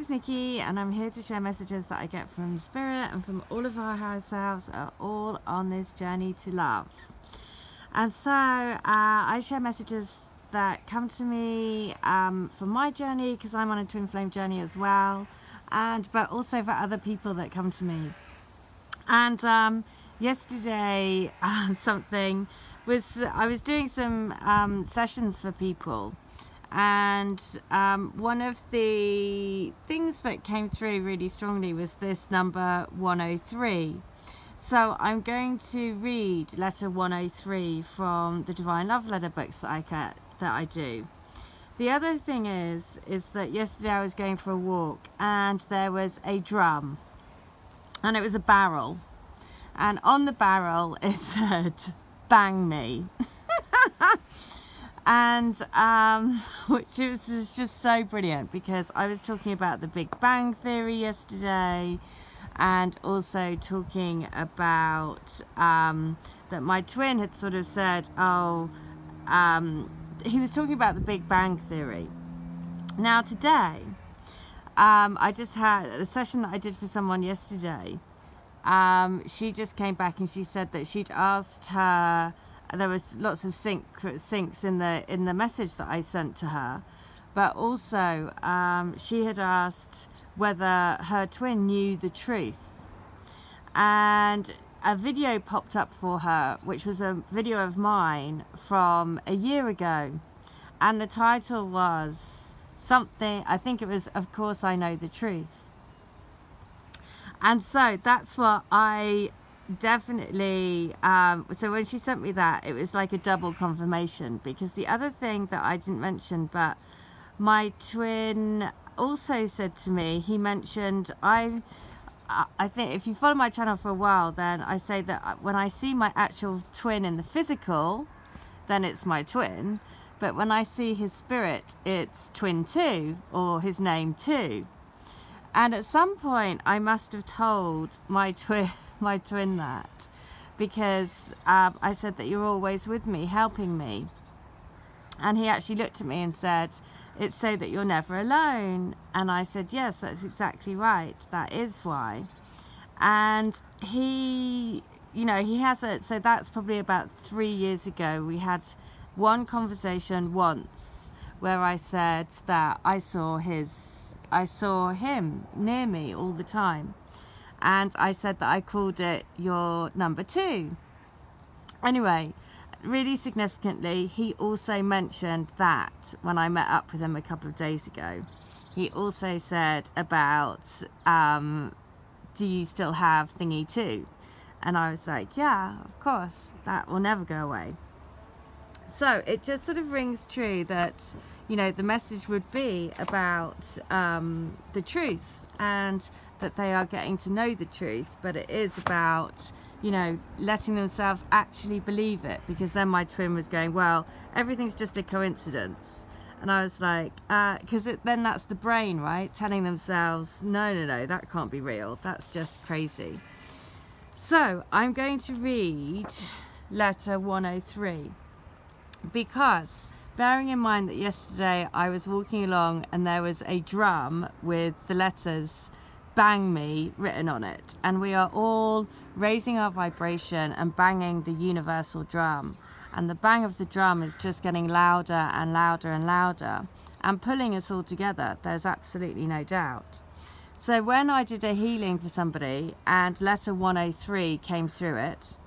name's Nikki, and I'm here to share messages that I get from Spirit and from all of our higher selves are all on this journey to love. And so I share messages that come to me for my journey, because I'm on a twin flame journey as well, but also for other people that come to me. And yesterday I was doing some sessions for people, and one of the things that came through really strongly was this number 103. So I'm going to read letter 103 from the Divine Love Letter books that I do. The other thing is that yesterday I was going for a walk, and there was a drum, and it was a barrel, and on the barrel it said "bang me." And which was just so brilliant, because I was talking about the Big Bang Theory yesterday, and also talking about that my twin had sort of said, he was talking about the Big Bang Theory. Now today, I just had a session that I did for someone yesterday. She just came back and she said that she'd asked her, there was lots of syncs in the message that I sent to her, but also she had asked whether her twin knew the truth, and a video popped up for her, which was a video of mine from a year ago, and the title was something, I think it was, "Of Course I Know the Truth." And so that's what I definitely, so when she sent me that, it was like a double confirmation, because the other thing that I didn't mention, but my twin also said to me, he mentioned, I think if you follow my channel for a while, then I say that when I see my actual twin in the physical, then it's my twin, but when I see his spirit, it's twin 2, or his name 2. And at some point I must have told my twin that, because I said that you're always with me, helping me, and he actually looked at me and said, "It's so that you're never alone." And I said, yes, that's exactly right, that is why. And he has so that's probably about 3 years ago, we had one conversation once where I said that I saw him near me all the time, and I said that I called it your number 2. Anyway, really significantly, he also mentioned that when I met up with him a couple of days ago, he also said about, do you still have thingy 2? And I was like, yeah, of course, that will never go away. So it just sort of rings true that, the message would be about the truth, and that they are getting to know the truth, but it is about, letting themselves actually believe it, because then my twin was going, well, everything's just a coincidence. And I was like, because then that's the brain, right, telling themselves, no, that can't be real, that's just crazy. So I'm going to read letter 103, because bearing in mind that yesterday I was walking along and there was a drum with the letters "bang me" written on it, and we are all raising our vibration and banging the universal drum, and the bang of the drum is just getting louder and louder and louder and pulling us all together, there's absolutely no doubt. So when I did a healing for somebody and letter 103 came through it,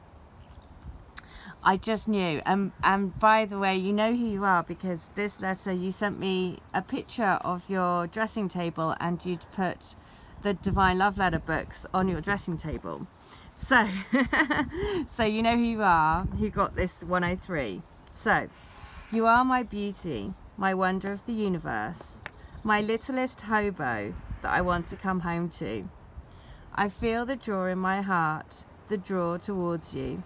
I just knew. And by the way, you know who you are, because this letter, you sent me a picture of your dressing table, and you'd put the Divine Love Letter books on your dressing table. So, so you know who you are, who got this 103. So, you are my beauty, my wonder of the universe, my littlest hobo that I want to come home to. I feel the draw in my heart, the draw towards you,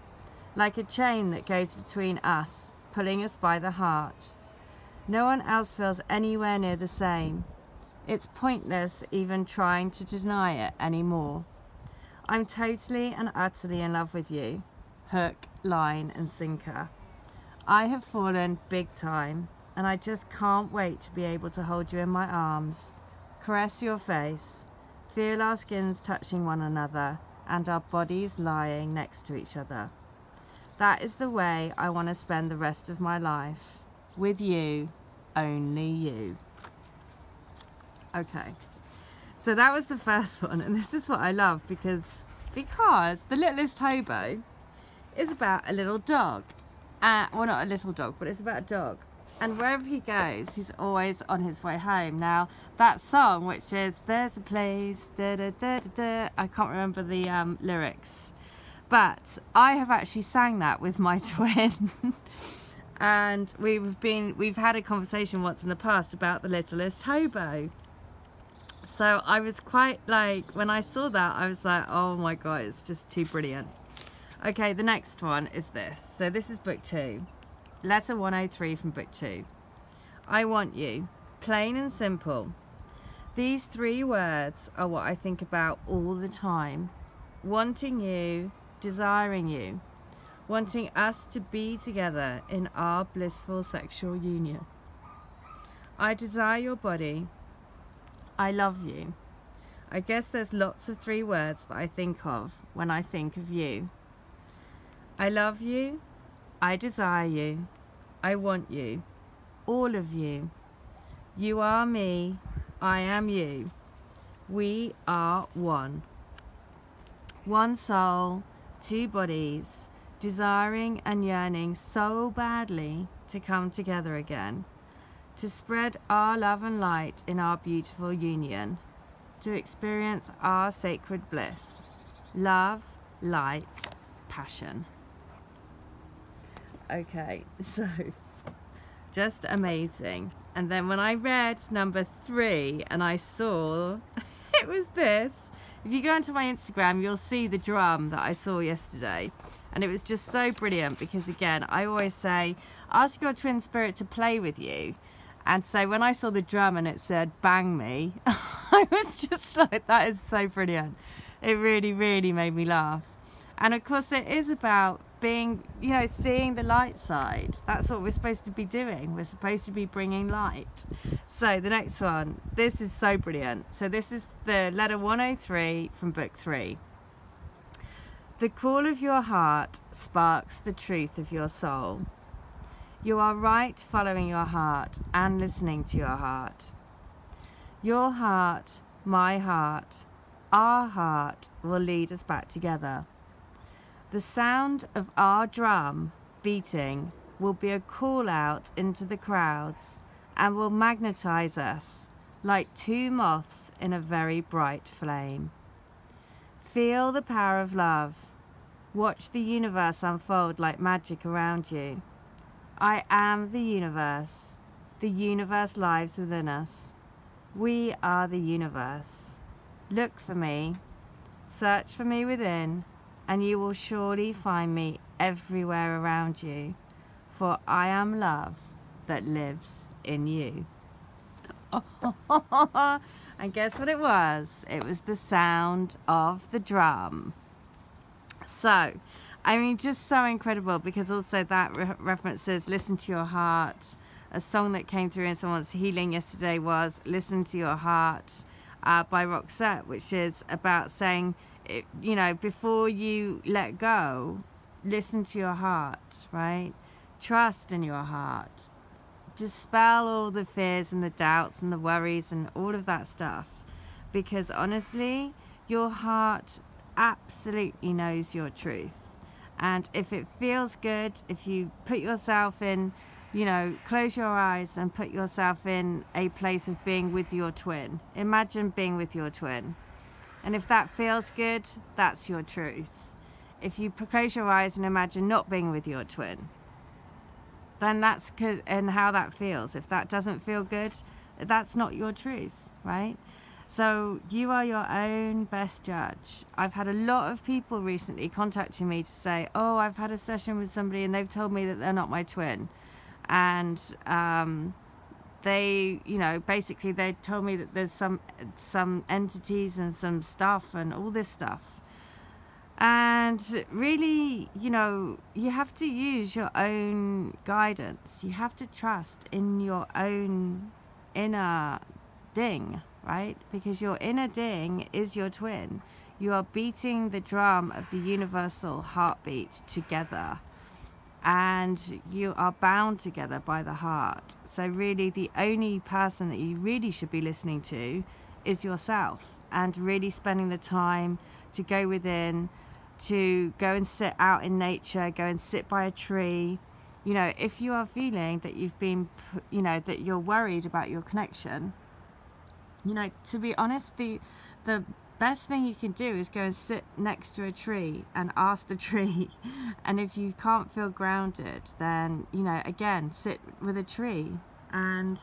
like a chain that goes between us, pulling us by the heart. No one else feels anywhere near the same. It's pointless even trying to deny it anymore. I'm totally and utterly in love with you. Hook, line and sinker. I have fallen big time, and I just can't wait to be able to hold you in my arms, caress your face, feel our skins touching one another and our bodies lying next to each other. That is the way I want to spend the rest of my life. With you, only you. Okay, so that was the first one, and this is what I love because The Littlest Hobo is about a little dog. Well, not a little dog, but it's about a dog. And wherever he goes, he's always on his way home. Now, that song, which is There's a Place, da da da da da, I can't remember the lyrics, but I have actually sang that with my twin. And we've had a conversation once in the past about The Littlest Hobo. So I was quite like, when I saw that, I was like, oh my God, it's just too brilliant. Okay, the next one is this. So this is book 2. Letter 103 from book 2. I want you. Plain and simple. These 3 words are what I think about all the time. Wanting you, desiring you. Wanting us to be together in our blissful sexual union. I desire your body. I love you. I guess there's lots of 3 words that I think of when I think of you. I love you. I desire you. I want you. All of you. You are me. I am you. We are one. One soul, 2 bodies, desiring and yearning so badly to come together again, to spread our love and light in our beautiful union, to experience our sacred bliss, love, light, passion. Okay, so just amazing. And then when I read number 3 and I saw it was this, if you go onto my Instagram, you'll see the drum that I saw yesterday. And it was just so brilliant because, again, I always say, ask your twin spirit to play with you. And so when I saw the drum and it said, bang me, I was just like, that is so brilliant. It really, really made me laugh. And of course, it is about being, seeing the light side. That's what we're supposed to be doing. We're supposed to be bringing light. So the next one, this is so brilliant. So this is the letter 103 from book 3. The call of your heart sparks the truth of your soul. You are right following your heart and listening to your heart. Your heart, my heart, our heart will lead us back together. The sound of our drum beating will be a call out into the crowds and will magnetize us like 2 moths in a very bright flame. Feel the power of love. Watch the universe unfold like magic around you. I am the universe. The universe lives within us. We are the universe. Look for me. Search for me within, and you will surely find me everywhere around you, for I am love that lives in you. And guess what it was? It was the sound of the drum. So, I mean, just so incredible, because also that references Listen to Your Heart. A song that came through in someone's healing yesterday was Listen to Your Heart by Roxette, which is about saying, before you let go, listen to your heart, right? Trust in your heart. Dispel all the fears and the doubts and the worries and all of that stuff. Because honestly, your heart absolutely knows your truth. And if it feels good, if you put yourself in, close your eyes and put yourself in a place of being with your twin. Imagine being with your twin. And if that feels good, that's your truth. If you close your eyes and imagine not being with your twin, then that's good, and how that feels. If that doesn't feel good, that's not your truth, right? So you are your own best judge. I've had a lot of people recently contacting me to say, oh, I've had a session with somebody and they've told me that they're not my twin. And they, basically they told me that there's some entities and some stuff and all this stuff. And really, you have to use your own guidance. You have to trust in your own inner ding, right? Because your inner ding is your twin. You are beating the drum of the universal heartbeat together, and you are bound together by the heart. So really the only person that you really should be listening to is yourself, and really spending the time to go within, to go and sit out in nature, go and sit by a tree. You know, if you are feeling that you've been, you know, that you're worried about your connection, you know, to be honest, the best thing you can do is go and sit next to a tree and ask the tree. And if you can't feel grounded, then, you know, again, sit with a tree and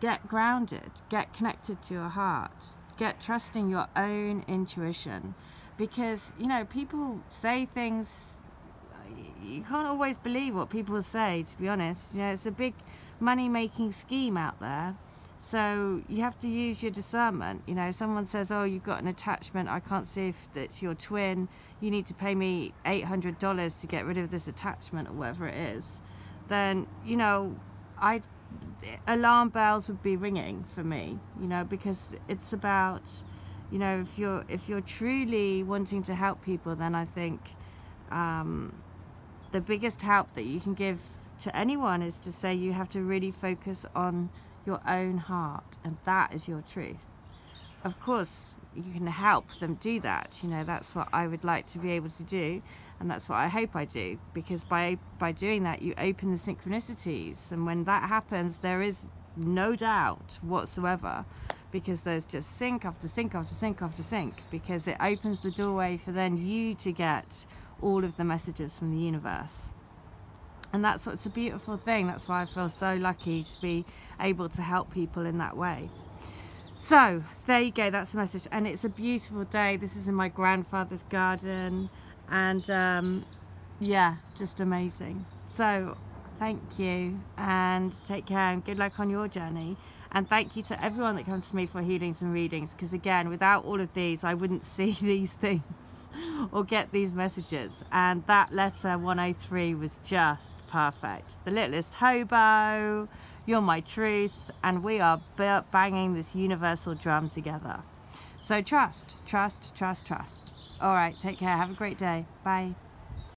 get grounded, get connected to your heart, get trusting your own intuition. Because, you know, people say things, you can't always believe what people say, to be honest. You know, it's a big money-making scheme out there. So you have to use your discernment. You know, someone says, oh, you've got an attachment, I can't see if it's your twin, you need to pay me $800 to get rid of this attachment, or whatever it is. Then, you know, alarm bells would be ringing for me, you know, because it's about, you know, if you're truly wanting to help people, then I think the biggest help that you can give to anyone is to say you have to really focus on your own heart, and that is your truth. Of course, you can help them do that. You know, that's what I would like to be able to do, and that's what I hope I do, because by doing that, you open the synchronicities, and when that happens, there is no doubt whatsoever, because there's just sync after sync after sync after sync, because it opens the doorway for then you to get all of the messages from the universe. And that's what's a beautiful thing. That's why I feel so lucky to be able to help people in that way. So there you go, that's the message. And it's a beautiful day. This is in my grandfather's garden, and yeah, just amazing. So thank you, and take care, and good luck on your journey. And thank you to everyone that comes to me for healings and readings, because again, without all of these, I wouldn't see these things or get these messages. And that letter 103 was just perfect. The littlest hobo, you're my truth, and we are banging this universal drum together. So trust, trust, trust, trust. All right, take care. Have a great day. Bye.